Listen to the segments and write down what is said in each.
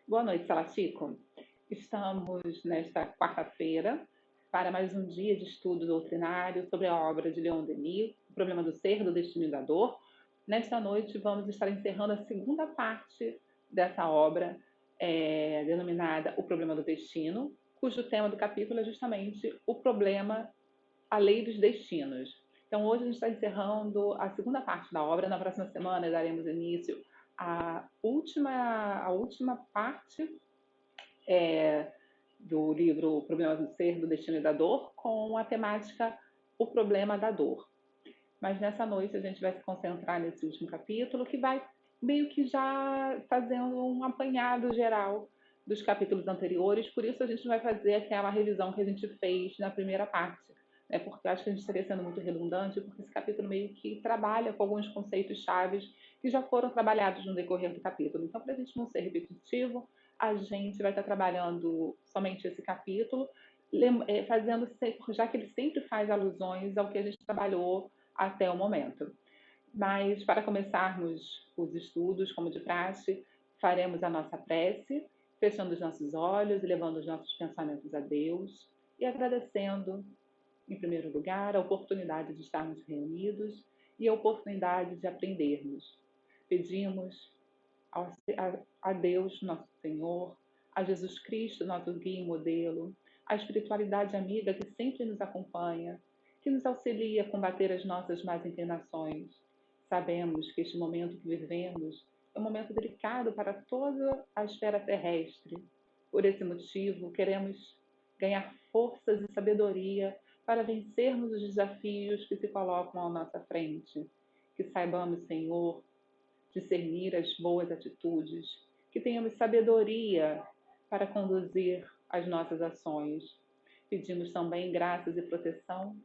Boa noite, Salatico. Estamos nesta quarta-feira para mais um dia de estudo doutrinário sobre a obra de Leon Denis, O Problema do Ser, do Destino e da Dor. Nesta noite vamos estar encerrando a segunda parte dessa obra, denominada O Problema do Destino, cujo tema do capítulo é justamente o problema, a lei dos destinos. Então hoje a gente está encerrando a segunda parte da obra. Na próxima semana daremos início a última parte do livro O Problema do Ser, do Destino e da Dor, com a temática O Problema da Dor. Mas nessa noite a gente vai se concentrar nesse último capítulo, que vai meio que já fazendo um apanhado geral dos capítulos anteriores. Por isso a gente vai fazer aquela revisão que a gente fez na primeira parte, né? Porque eu acho que a gente estaria sendo muito redundante, porque esse capítulo meio que trabalha com alguns conceitos chaves que já foram trabalhados no decorrer do capítulo. Então, para a gente não ser repetitivo, a gente vai estar trabalhando somente esse capítulo, fazendo, já que ele sempre faz alusões ao que a gente trabalhou até o momento. Mas, para começarmos os estudos, como de praxe, faremos a nossa prece, fechando os nossos olhos e levando os nossos pensamentos a Deus e agradecendo, em primeiro lugar, a oportunidade de estarmos reunidos e a oportunidade de aprendermos. Pedimos a Deus, nosso Senhor, a Jesus Cristo, nosso guia e modelo, a espiritualidade amiga que sempre nos acompanha, que nos auxilia a combater as nossas más inclinações. Sabemos que este momento que vivemos é um momento delicado para toda a esfera terrestre. Por esse motivo, queremos ganhar forças e sabedoria para vencermos os desafios que se colocam à nossa frente. Que saibamos, Senhor, discernir as boas atitudes, que tenhamos sabedoria para conduzir as nossas ações. Pedimos também graças e proteção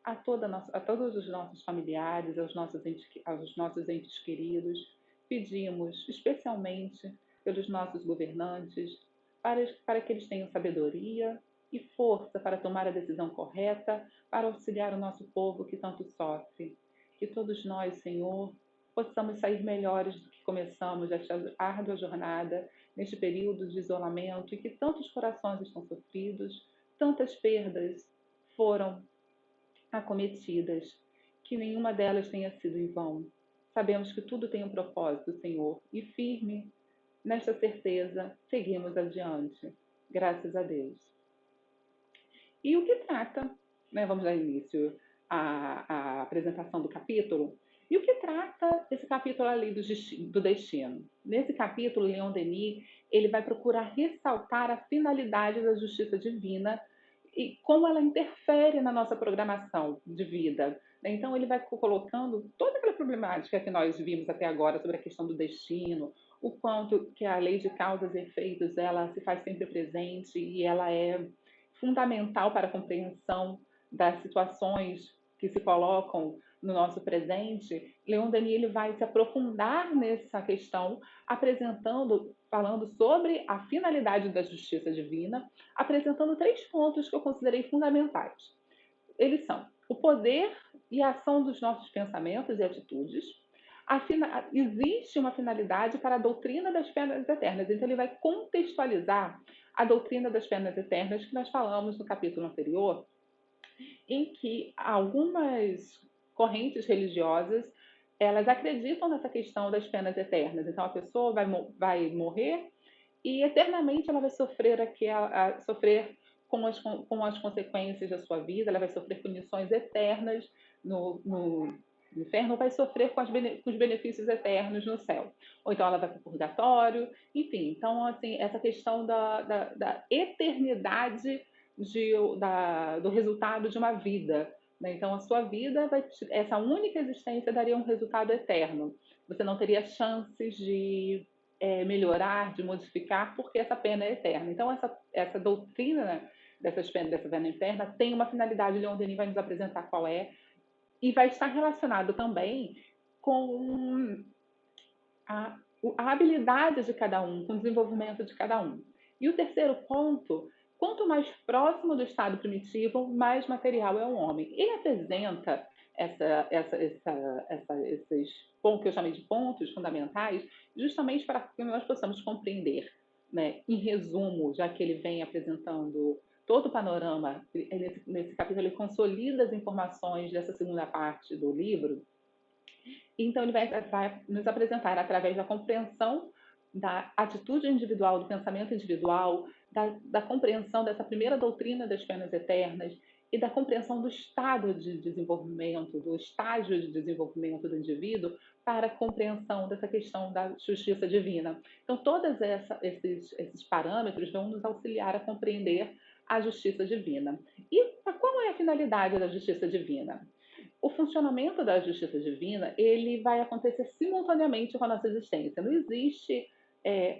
a todos os nossos familiares, aos nossos entes queridos. Pedimos especialmente pelos nossos governantes, para que eles tenham sabedoria e força para tomar a decisão correta, para auxiliar o nosso povo que tanto sofre. Que todos nós, Senhor, possamos sair melhores do que começamos esta árdua jornada, neste período de isolamento em que tantos corações estão sofridos, tantas perdas foram acometidas, que nenhuma delas tenha sido em vão. Sabemos que tudo tem um propósito, Senhor, e firme nesta certeza, seguimos adiante. Graças a Deus. E o que trata, né, vamos dar início à apresentação do capítulo. E o que trata esse capítulo ali do destino? Nesse capítulo, Leon Denis ele vai procurar ressaltar a finalidade da justiça divina e como ela interfere na nossa programação de vida. Então, ele vai colocando toda aquela problemática que nós vimos até agora sobre a questão do destino, o quanto que a lei de causas e efeitos ela se faz sempre presente e ela é fundamental para a compreensão das situações que se colocam no nosso presente. Leon Denis ele vai se aprofundar nessa questão, falando sobre a finalidade da justiça divina, apresentando 3 pontos que eu considerei fundamentais. Eles são o poder e a ação dos nossos pensamentos e atitudes. Existe uma finalidade para a doutrina das penas eternas, então ele vai contextualizar a doutrina das penas eternas que nós falamos no capítulo anterior, em que algumas correntes religiosas elas acreditam nessa questão das penas eternas. Então a pessoa vai morrer e eternamente ela vai sofrer sofrer com as consequências da sua vida, ela vai sofrer punições eternas no inferno, ou vai sofrer com os benefícios eternos no céu. Ou então ela vai para o purgatório, enfim. Então, assim, essa questão da eternidade do resultado de uma vida, né? Então, a sua vida, essa única existência daria um resultado eterno. Você não teria chances de melhorar, de modificar, porque essa pena é eterna. Então, essa doutrina dessa pena eterna tem uma finalidade. Leon Denis vai nos apresentar qual é, e vai estar relacionado também com a habilidade de cada um, com o desenvolvimento de cada um. E o terceiro ponto, quanto mais próximo do estado primitivo, mais material é o homem. Ele apresenta esses pontos que eu chamei de pontos fundamentais, justamente para que nós possamos compreender, né, em resumo, já que ele vem apresentando todo o panorama, nesse capítulo ele consolida as informações dessa segunda parte do livro. Então, ele vai nos apresentar, através da compreensão da atitude individual, do pensamento individual, da compreensão dessa primeira doutrina das penas eternas e da compreensão do estado de desenvolvimento, do estágio de desenvolvimento do indivíduo para a compreensão dessa questão da justiça divina. Então, todos esses parâmetros vão nos auxiliar a compreender a justiça divina. E qual é a finalidade da justiça divina? O funcionamento da justiça divina ele vai acontecer simultaneamente com a nossa existência. Não existe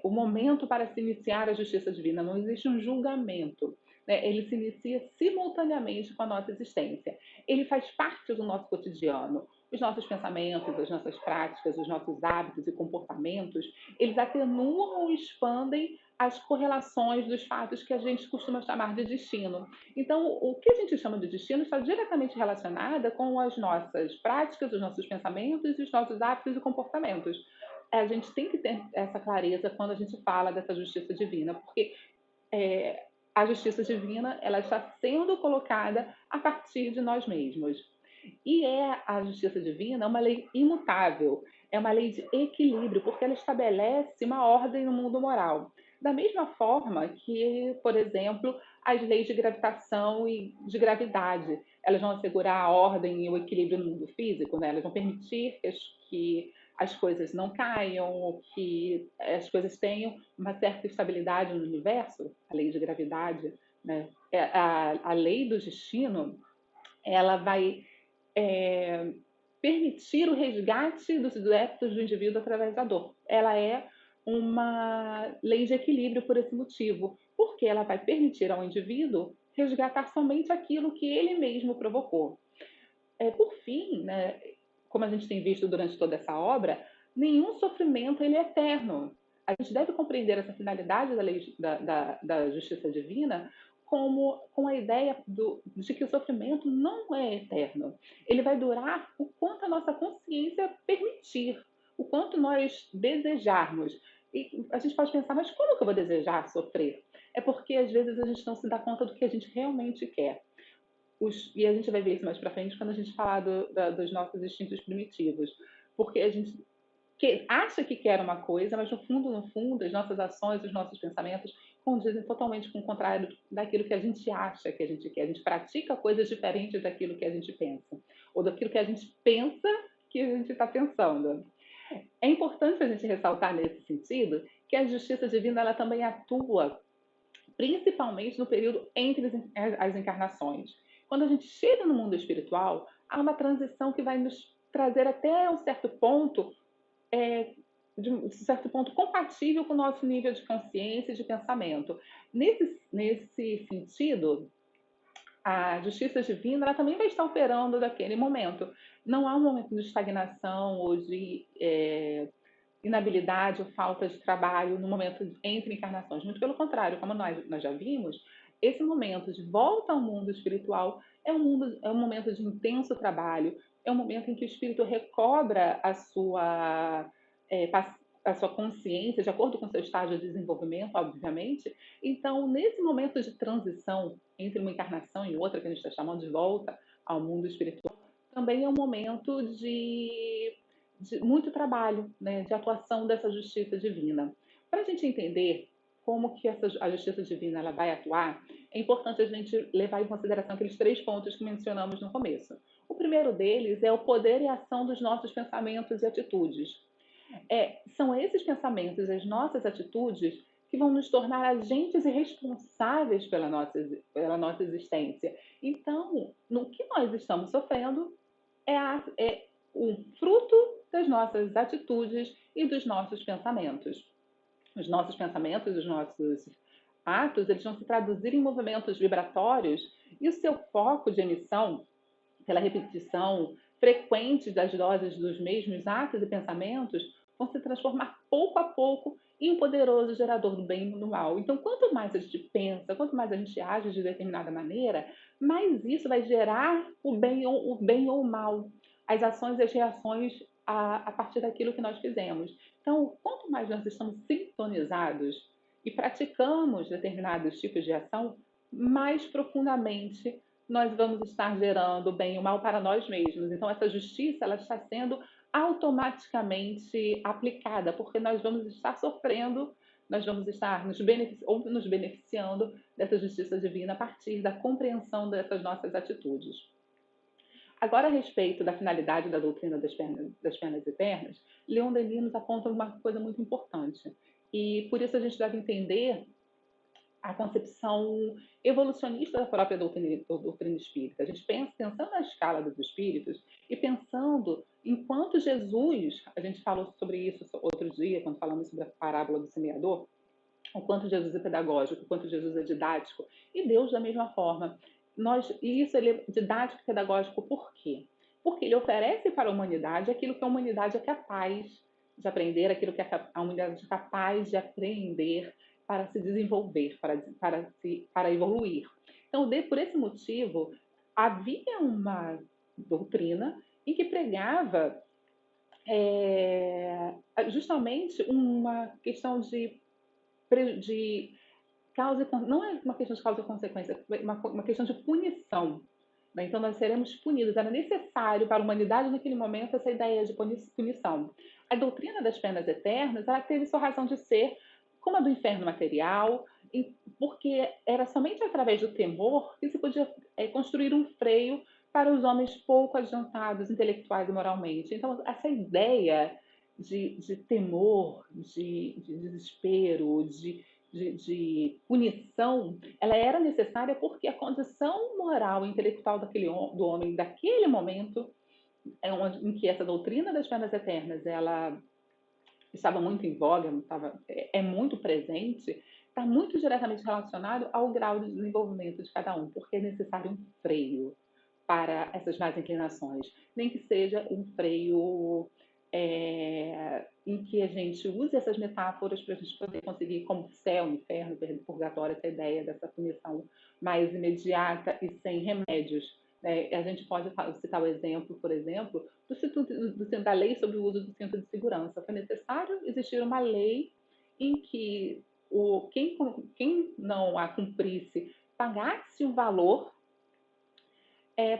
o momento para se iniciar a justiça divina, não existe um julgamento. Né? Ele se inicia simultaneamente com a nossa existência. Ele faz parte do nosso cotidiano. Os nossos pensamentos, as nossas práticas, os nossos hábitos e comportamentos, eles atenuam ou expandem as correlações dos fatos que a gente costuma chamar de destino. Então, o que a gente chama de destino está diretamente relacionado com as nossas práticas, os nossos pensamentos e os nossos hábitos e comportamentos. A gente tem que ter essa clareza quando a gente fala dessa justiça divina, porque a justiça divina ela está sendo colocada a partir de nós mesmos. E a justiça divina uma lei imutável, é uma lei de equilíbrio, porque ela estabelece uma ordem no mundo moral. Da mesma forma que, por exemplo, as leis de gravitação e de gravidade, elas vão assegurar a ordem e o equilíbrio no mundo físico, né? Elas vão permitir que as coisas não caiam, que as coisas tenham uma certa estabilidade no universo, a lei de gravidade, né? A lei do destino, ela vai permitir o resgate dos débitos do indivíduo através da dor. Ela é uma lei de equilíbrio por esse motivo, porque ela vai permitir ao indivíduo resgatar somente aquilo que ele mesmo provocou. Por fim, né, como a gente tem visto durante toda essa obra, nenhum sofrimento ele é eterno. A gente deve compreender essa finalidade da lei da justiça divina com a ideia de que o sofrimento não é eterno. Ele vai durar o quanto a nossa consciência permitir, o quanto nós desejarmos. E a gente pode pensar, mas como que eu vou desejar sofrer? É porque às vezes a gente não se dá conta do que a gente realmente quer. E a gente vai ver isso mais para frente quando a gente falar dos nossos instintos primitivos. Porque a gente acha que quer uma coisa, mas no fundo, as nossas ações, os nossos pensamentos condizem totalmente com o contrário daquilo que a gente acha que a gente quer. A gente pratica coisas diferentes daquilo que a gente pensa, ou daquilo que a gente pensa que a gente está pensando. É importante a gente ressaltar nesse sentido que a justiça divina ela também atua principalmente no período entre as encarnações. Quando a gente chega no mundo espiritual, há uma transição que vai nos trazer até um certo ponto de um certo ponto compatível com o nosso nível de consciência e de pensamento. Nesse sentido, a justiça divina ela também vai estar operando daquele momento. Não há um momento de estagnação ou de inabilidade ou falta de trabalho no momento entre encarnações. Muito pelo contrário, como nós já vimos, esse momento de volta ao mundo espiritual é um momento de intenso trabalho, é um momento em que o espírito recobra a sua consciência, de acordo com o seu estágio de desenvolvimento, obviamente. Então, nesse momento de transição entre uma encarnação e outra, que a gente está chamando de volta ao mundo espiritual, também é um momento de muito trabalho, né, de atuação dessa justiça divina. Para a gente entender como que a justiça divina ela vai atuar, é importante a gente levar em consideração aqueles 3 pontos que mencionamos no começo. O primeiro deles é o poder e a ação dos nossos pensamentos e atitudes. São esses pensamentos, as nossas atitudes, que vão nos tornar agentes e responsáveis pela nossa existência. Então, no que nós estamos sofrendo é o fruto das nossas atitudes e dos nossos pensamentos. Os nossos pensamentos, os nossos atos, eles vão se traduzir em movimentos vibratórios e o seu foco de emissão, pela repetição frequente das doses dos mesmos atos e pensamentos, vão se transformar pouco a pouco em um poderoso gerador do bem e do mal. Então, quanto mais a gente pensa, quanto mais a gente age de determinada maneira, mais isso vai gerar o bem ou o mal, as ações e as reações a partir daquilo que nós fizemos. Então, quanto mais nós estamos sintonizados, e praticamos determinados tipos de ação, mais profundamente nós vamos estar gerando o bem e o mal para nós mesmos. Então, essa justiça ela está sendo automaticamente aplicada, porque nós vamos estar sofrendo, nós vamos estar nos beneficiando dessa justiça divina a partir da compreensão dessas nossas atitudes. Agora, a respeito da finalidade da doutrina das penas eternas, Leon Denis nos aponta uma coisa muito importante. E por isso a gente deve entender a concepção evolucionista da própria doutrina espírita. A gente pensando na escala dos espíritos e pensando enquanto Jesus, a gente falou sobre isso outro dia, quando falamos sobre a parábola do semeador, o quanto Jesus é pedagógico, o quanto Jesus é didático, e Deus da mesma forma. E isso ele é didático e pedagógico por quê? Porque ele oferece para a humanidade aquilo que a humanidade é capaz de aprender, aquilo que a humanidade é capaz de aprender para se desenvolver, para evoluir. Então, por esse motivo, havia uma doutrina em que pregava justamente uma questão de causa, não é uma questão de causa e consequência, é uma questão de punição. Né? Então, nós seremos punidos. Era necessário para a humanidade, naquele momento, essa ideia de punição. A doutrina das penas eternas ela teve sua razão de ser como a do inferno material, porque era somente através do temor que se podia construir um freio para os homens pouco adiantados intelectuais e moralmente. Então, essa ideia de temor, de desespero, de punição, ela era necessária porque a condição moral e intelectual do homem daquele momento, em que essa doutrina das penas eternas ela estava muito em voga, é muito presente, está muito diretamente relacionado ao grau de desenvolvimento de cada um, porque é necessário um freio para essas más inclinações, nem que seja um freio em que a gente use essas metáforas para a gente poder conseguir, como céu, inferno, purgatório, essa ideia dessa punição mais imediata e sem remédios. A gente pode citar o exemplo, por exemplo, da lei sobre o uso do cinto de segurança. Foi necessário existir uma lei em que quem não a cumprisse pagasse um valor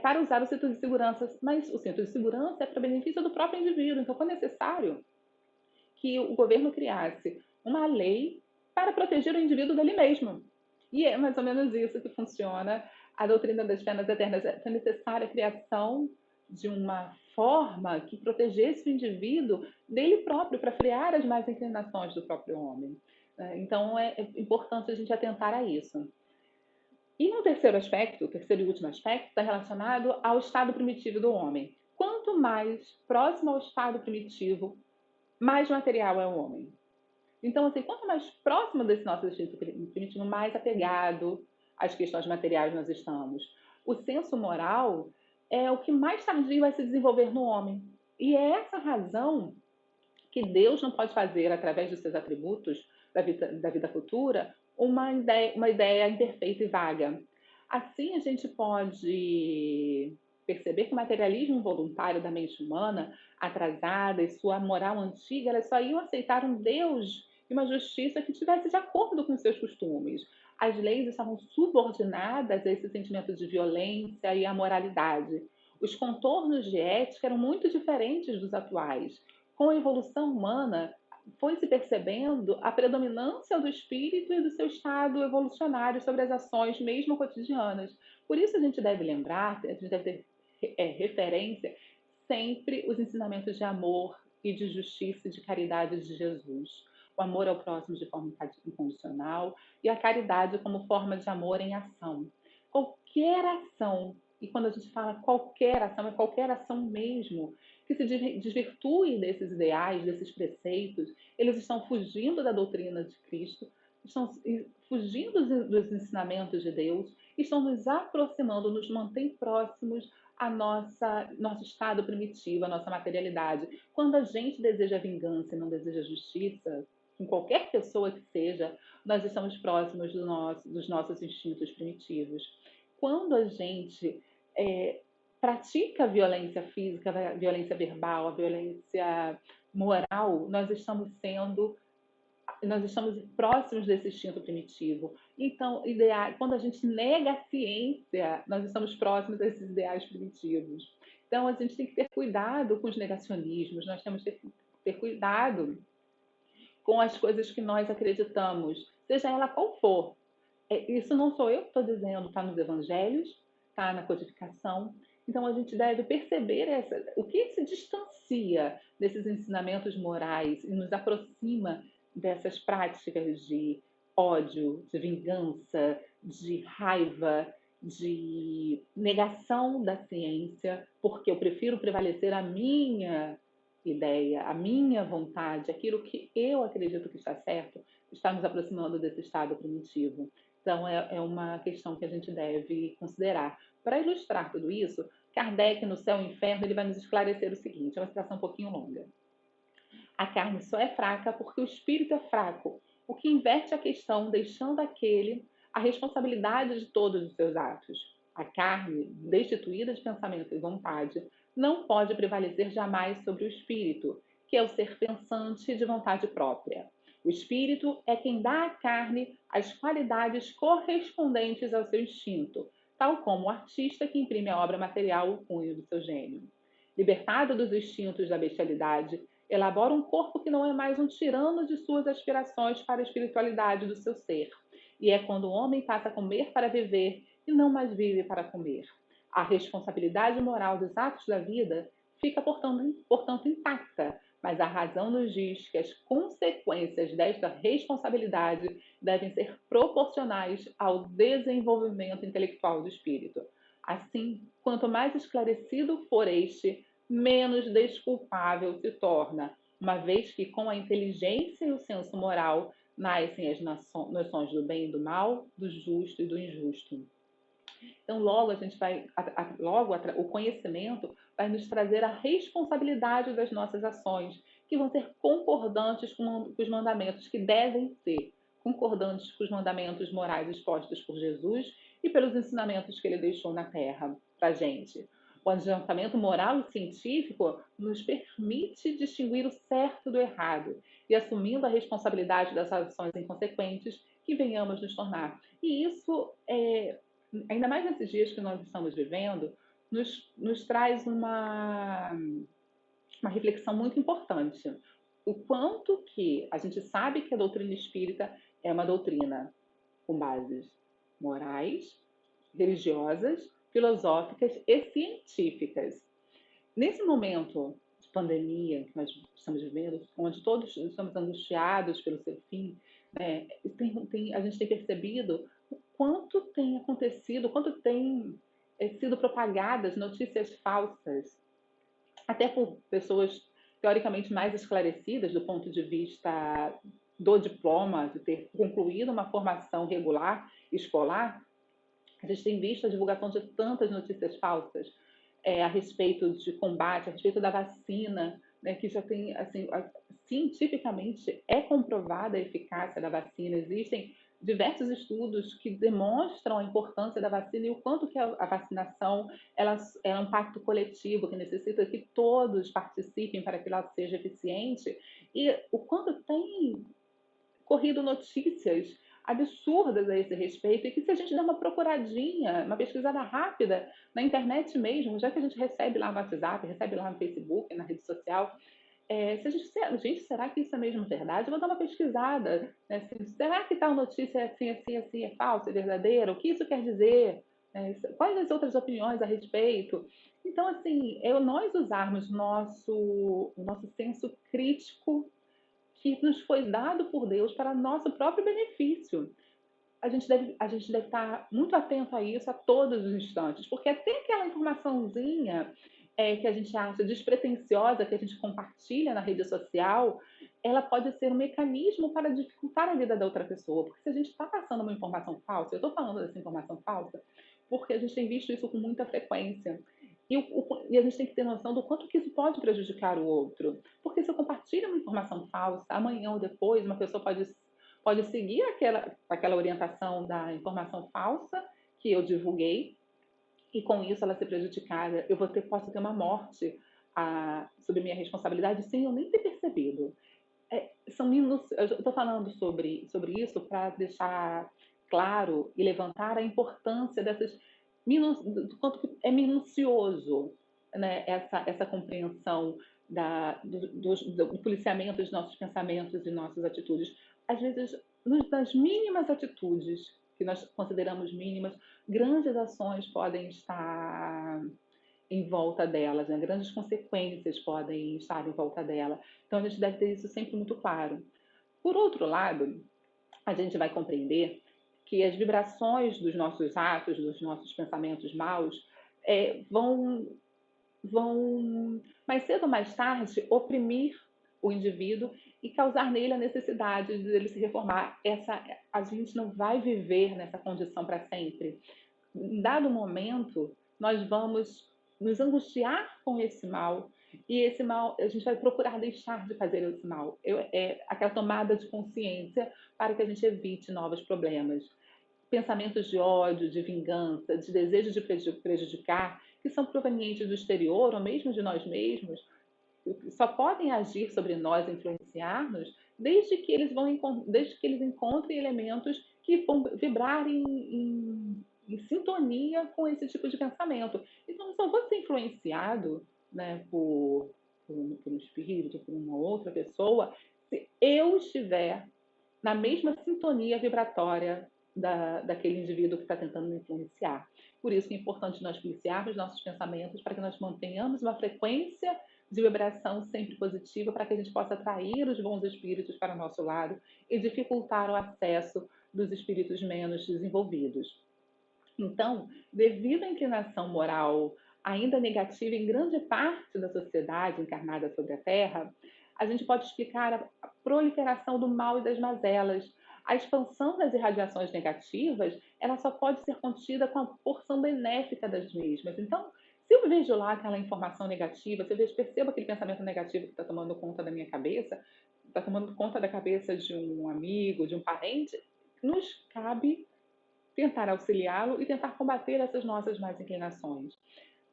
para usar o cinto de segurança, mas o cinto de segurança é para benefício do próprio indivíduo, então foi necessário que o governo criasse uma lei para proteger o indivíduo dele mesmo. E é mais ou menos isso que funciona a doutrina das penas eternas. É necessária a criação de uma forma que protegesse o indivíduo dele próprio, para frear as más inclinações do próprio homem. Então, é importante a gente atentar a isso. E um terceiro aspecto, o terceiro e último aspecto, está relacionado ao estado primitivo do homem. Quanto mais próximo ao estado primitivo, mais material é o homem. Então, assim, quanto mais próximo desse nosso instinto primitivo, mais apegado às questões materiais nós estamos. O senso moral é o que mais tardio vai se desenvolver no homem. E é essa razão que Deus não pode fazer, através dos seus atributos da vida futura, uma ideia imperfeita e vaga. Assim, a gente pode perceber que o materialismo voluntário da mente humana, atrasada e sua moral antiga, elas só iam aceitar um Deus e uma justiça que estivesse de acordo com seus costumes. As leis estavam subordinadas a esse sentimento de violência e amoralidade. Os contornos de ética eram muito diferentes dos atuais. Com a evolução humana, foi se percebendo a predominância do espírito e do seu estado evolucionário sobre as ações, mesmo cotidianas. Por isso a gente deve lembrar, a gente deve ter referência sempre os ensinamentos de amor e de justiça e de caridade de Jesus. O amor ao próximo de forma incondicional e a caridade como forma de amor em ação. Qualquer ação, e quando a gente fala qualquer ação, é qualquer ação mesmo, que se desvirtue desses ideais, desses preceitos, eles estão fugindo da doutrina de Cristo, estão fugindo dos ensinamentos de Deus, estão nos aproximando, nos mantém próximos a nosso estado primitivo, a nossa materialidade. Quando a gente deseja vingança e não deseja justiça, com qualquer pessoa que seja, nós estamos próximos dos nossos instintos primitivos. Quando a gente pratica a violência física, a violência verbal, a violência moral, nós estamos sendo nós estamos próximos desse instinto primitivo. Então, quando a gente nega a ciência, nós estamos próximos desses ideais primitivos. Então, a gente tem que ter cuidado com os negacionismos, nós temos que ter cuidado com as coisas que nós acreditamos, seja ela qual for. Isso não sou eu que estou dizendo, está nos evangelhos, está na codificação. Então a gente deve perceber o que se distancia desses ensinamentos morais e nos aproxima dessas práticas de ódio, de vingança, de raiva, de negação da ciência, porque eu prefiro prevalecer a minha ideia, a minha vontade, aquilo que eu acredito que está certo, está nos aproximando desse estado primitivo. Então, é uma questão que a gente deve considerar. Para ilustrar tudo isso, Kardec, no Céu e Inferno, ele vai nos esclarecer o seguinte, é uma citação um pouquinho longa. A carne só é fraca porque o espírito é fraco, o que inverte a questão, deixando aquele a responsabilidade de todos os seus atos. A carne, destituída de pensamento e vontade, não pode prevalecer jamais sobre o espírito, que é o ser pensante de vontade própria. O espírito é quem dá à carne as qualidades correspondentes ao seu instinto, tal como o artista que imprime a obra material o cunho do seu gênio. Libertado dos instintos da bestialidade, elabora um corpo que não é mais um tirano de suas aspirações para a espiritualidade do seu ser. E é quando o homem passa a comer para viver e não mais vive para comer. A responsabilidade moral dos atos da vida fica, portanto intacta, mas a razão nos diz que as consequências desta responsabilidade devem ser proporcionais ao desenvolvimento intelectual do espírito. Assim, quanto mais esclarecido for este, menos desculpável se torna, uma vez que com a inteligência e o senso moral nascem as noções do bem e do mal, do justo e do injusto. Então, logo a gente vai, o conhecimento vai nos trazer a responsabilidade das nossas ações, que vão ser concordantes com os mandamentos que devem ser concordantes com os mandamentos morais expostos por Jesus e pelos ensinamentos que ele deixou na Terra para a gente. O adiantamento moral e científico nos permite distinguir o certo do errado e, assumindo a responsabilidade das ações inconsequentes, que venhamos nos tornar. E isso, ainda mais nesses dias que nós estamos vivendo, nos traz uma reflexão muito importante. O quanto que a gente sabe que a doutrina espírita é uma doutrina com bases morais, religiosas, filosóficas e científicas. Nesse momento de pandemia que nós estamos vivendo, onde todos estamos angustiados pelo seu fim, né, a gente tem percebido o quanto tem acontecido, o quanto tem sido propagadas notícias falsas, até por pessoas teoricamente mais esclarecidas do ponto de vista do diploma, de ter concluído uma formação regular escolar. A gente tem visto a divulgação de tantas notícias falsas a respeito de combate, a respeito da vacina, né, que já tem, assim, cientificamente é comprovada a eficácia da vacina. Existem diversos estudos que demonstram a importância da vacina e o quanto que a vacinação ela é um pacto coletivo, que necessita que todos participem para que ela seja eficiente, e o quanto tem corrido notícias absurdas a esse respeito, e que se a gente der uma procuradinha, uma pesquisada rápida na internet mesmo, já que a gente recebe lá no WhatsApp, recebe lá no Facebook, na rede social, se a gente, será que isso é mesmo verdade? Eu vou dar uma pesquisada, né? Assim, será que tal notícia é assim, assim, assim, é falsa, é verdadeira? O que isso quer dizer? Quais as outras opiniões a respeito? Então, assim, nós usarmos o nosso senso crítico que nos foi dado por Deus para nosso próprio benefício. A gente deve estar muito atento a isso a todos os instantes, porque até aquela informaçãozinha que a gente acha despretensiosa, que a gente compartilha na rede social, ela pode ser um mecanismo para dificultar a vida da outra pessoa. Porque se a gente está passando uma informação falsa, eu estou falando dessa informação falsa, porque a gente tem visto isso com muita frequência. E a gente tem que ter noção do quanto que isso pode prejudicar o outro. Porque se eu compartilho uma informação falsa, amanhã ou depois uma pessoa pode seguir aquela orientação da informação falsa que eu divulguei, e com isso ela ser prejudicada, posso ter uma morte sob minha responsabilidade sem eu nem ter percebido. Eu estou falando sobre isso para deixar claro e levantar a importância do quanto que é minucioso, né, essa compreensão do policiamento dos nossos pensamentos e nossas atitudes. Às vezes, nas mínimas atitudes, que nós consideramos mínimas, grandes ações podem estar em volta delas, né? Grandes consequências podem estar em volta dela. Então, a gente deve ter isso sempre muito claro. Por outro lado, a gente vai compreender que as vibrações dos nossos atos, dos nossos pensamentos maus, vão mais cedo ou mais tarde, oprimir o indivíduo e causar nele a necessidade de ele se reformar. A gente não vai viver nessa condição para sempre. Em dado momento, nós vamos nos angustiar com esse mal, e esse mal, a gente vai procurar deixar de fazer esse mal. Aquela tomada de consciência para que a gente evite novos problemas. Pensamentos de ódio, de vingança, de desejo de prejudicar, que são provenientes do exterior ou mesmo de nós mesmos, só podem agir sobre nós, influenciar-nos, desde que eles encontrem elementos que vão vibrar em sintonia com esse tipo de pensamento. Então, eu só vou ser influenciado, né, por um espírito, por uma outra pessoa, se eu estiver na mesma sintonia vibratória daquele indivíduo que está tentando me influenciar. Por isso que é importante nós policiarmos nossos pensamentos para que nós mantenhamos uma frequência de vibração sempre positiva para que a gente possa atrair os bons espíritos para o nosso lado e dificultar o acesso dos espíritos menos desenvolvidos. Então, devido à inclinação moral ainda negativa em grande parte da sociedade encarnada sobre a Terra, a gente pode explicar a proliferação do mal e das mazelas. A expansão das irradiações negativas, ela só pode ser contida com a porção benéfica das mesmas. Então, se eu vejo lá aquela informação negativa, se eu percebo aquele pensamento negativo que está tomando conta da minha cabeça, está tomando conta da cabeça de um amigo, de um parente, nos cabe tentar auxiliá-lo e tentar combater essas nossas más inclinações.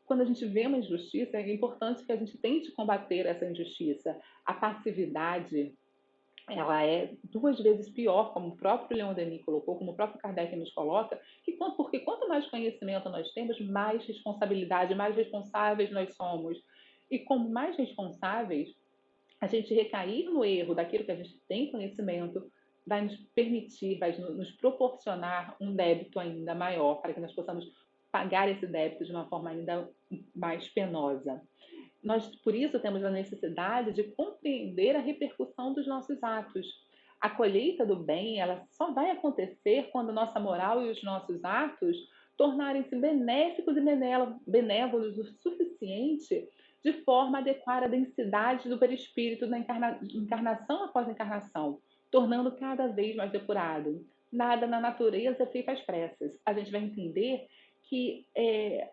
Quando a gente vê uma injustiça, é importante que a gente tente combater essa injustiça. A passividade, ela é 2 vezes pior, como o próprio Leon Denis colocou, como o próprio Kardec nos coloca, porque quanto mais conhecimento nós temos, mais responsabilidade, mais responsáveis nós somos. E como mais responsáveis, a gente recair no erro daquilo que a gente tem conhecimento vai nos permitir, vai nos proporcionar um débito ainda maior, para que nós possamos pagar esse débito de uma forma ainda mais penosa. Nós, por isso, temos a necessidade de compreender a repercussão dos nossos atos. A colheita do bem, ela só vai acontecer quando nossa moral e os nossos atos tornarem-se benéficos e benévolos o suficiente de forma a adequar a densidade do perispírito na encarnação após encarnação, tornando cada vez mais depurado. Nada na natureza é feito às pressas. A gente vai entender que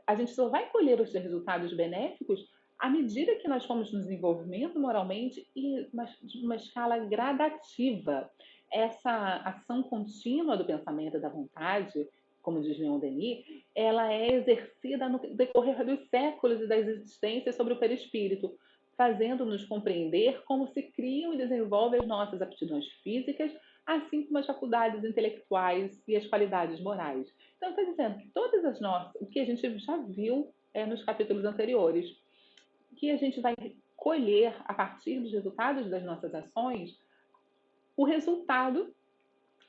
a gente só vai colher os resultados benéficos à medida que nós fomos nos desenvolvendo moralmente e de uma escala gradativa. Essa ação contínua do pensamento e da vontade, como diz Leon Denis, ela é exercida no decorrer dos séculos e das existências sobre o perispírito, fazendo-nos compreender como se criam e desenvolvem as nossas aptidões físicas, assim como as faculdades intelectuais e as qualidades morais. Então, está dizendo que todas as nossas, o que a gente já viu nos capítulos anteriores, que a gente vai colher a partir dos resultados das nossas ações, o resultado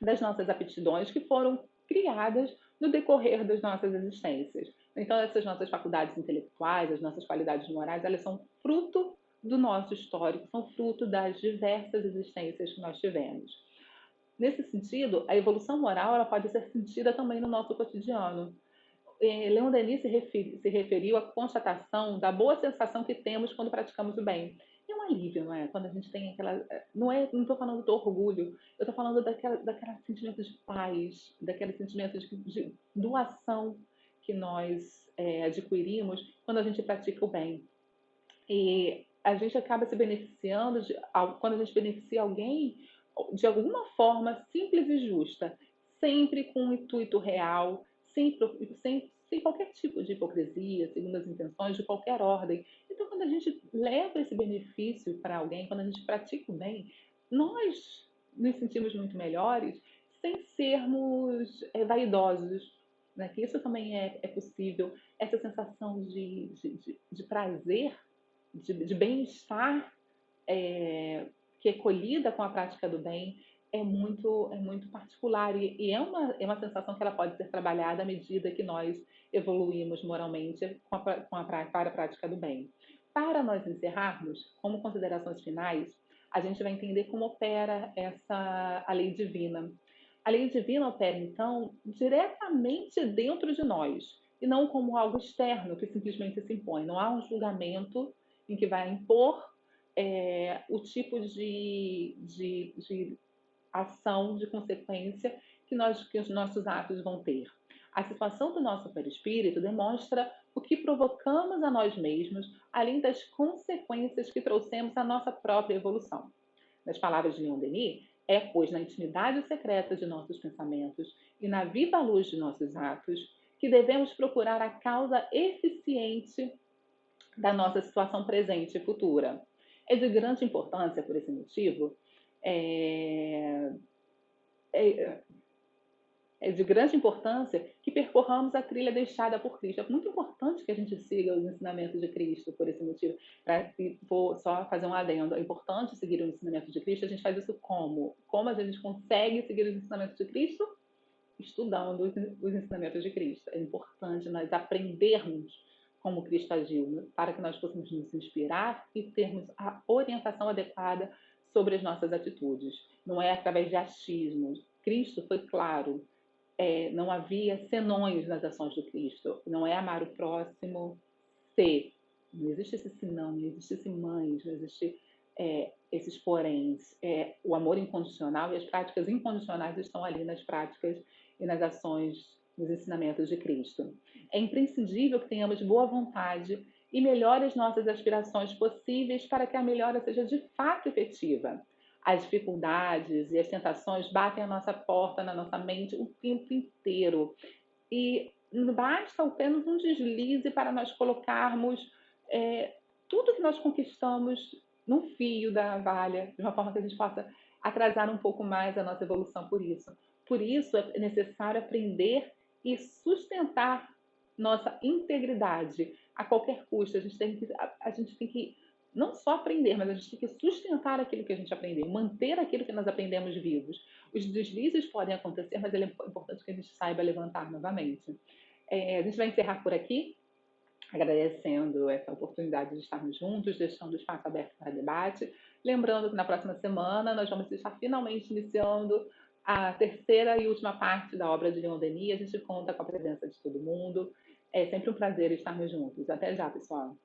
das nossas aptidões que foram criadas no decorrer das nossas existências. Então, essas nossas faculdades intelectuais, as nossas qualidades morais, elas são fruto do nosso histórico, são fruto das diversas existências que nós tivemos. Nesse sentido, a evolução moral ela pode ser sentida também no nosso cotidiano. Leon Denis se referiu à constatação da boa sensação que temos quando praticamos o bem. É um alívio, não é? Quando a gente tem aquela. Não estou falando do orgulho, eu estou falando daquele sentimento de paz, daquele sentimento de doação que nós adquirimos quando a gente pratica o bem. E a gente acaba se beneficiando, quando a gente beneficia alguém, de alguma forma simples e justa, sempre com um intuito real, sem qualquer tipo de hipocrisia, segundo as intenções de qualquer ordem. Então, quando a gente leva esse benefício para alguém, quando a gente pratica o bem, nós nos sentimos muito melhores sem sermos vaidosos, né? Que isso também é possível, essa sensação de prazer, de bem-estar, que é colhida com a prática do bem, é muito particular e é uma sensação que ela pode ser trabalhada à medida que nós evoluímos moralmente para a prática do bem. Para nós encerrarmos, como considerações finais, a gente vai entender como opera a lei divina. A lei divina opera, então, diretamente dentro de nós, e não como algo externo que simplesmente se impõe. Não há um julgamento em que vai impor o tipo de ação, de consequência que os nossos atos vão ter. A situação do nosso perispírito demonstra o que provocamos a nós mesmos, além das consequências que trouxemos à nossa própria evolução. Nas palavras de Leon Denis, é, pois, na intimidade secreta de nossos pensamentos e na viva luz de nossos atos que devemos procurar a causa eficiente da nossa situação presente e futura. É de grande importância, por esse motivo, é, é, é de grande importância que percorramos a trilha deixada por Cristo. É muito importante que a gente siga os ensinamentos de Cristo por esse motivo. Vou só fazer um adendo. É importante seguir o ensinamento de Cristo. A gente faz isso como? Como a gente consegue seguir os ensinamentos de Cristo? Estudando os ensinamentos de Cristo. É importante nós aprendermos como Cristo agiu, né? Para que nós possamos nos inspirar e termos a orientação adequada sobre as nossas atitudes. Não é através de achismos. Cristo foi claro, não havia senões nas ações do Cristo. Não é amar o próximo se. Não existe esse senão, não existe esse mães, não existe esses poréns. O amor incondicional e as práticas incondicionais estão ali nas práticas e nas ações, nos ensinamentos de Cristo. É imprescindível que tenhamos boa vontade e melhore as nossas aspirações possíveis para que a melhora seja de fato efetiva. As dificuldades e as tentações batem à nossa porta, na nossa mente, o tempo inteiro. E basta apenas um deslize para nós colocarmos tudo que nós conquistamos no fio da navalha, de uma forma que a gente possa atrasar um pouco mais a nossa evolução por isso. Por isso é necessário aprender e sustentar nossa integridade a qualquer custo. A gente tem que não só aprender, mas a gente tem que sustentar aquilo que a gente aprendeu, manter aquilo que nós aprendemos vivos. Os deslizes podem acontecer, mas é importante que a gente saiba levantar novamente. A gente vai encerrar por aqui, agradecendo essa oportunidade de estarmos juntos, deixando o espaço aberto para debate. Lembrando que na próxima semana nós vamos estar finalmente iniciando a terceira e última parte da obra de Leon Denis. A gente conta com a presença de todo mundo. É sempre um prazer estarmos juntos. Até já, pessoal.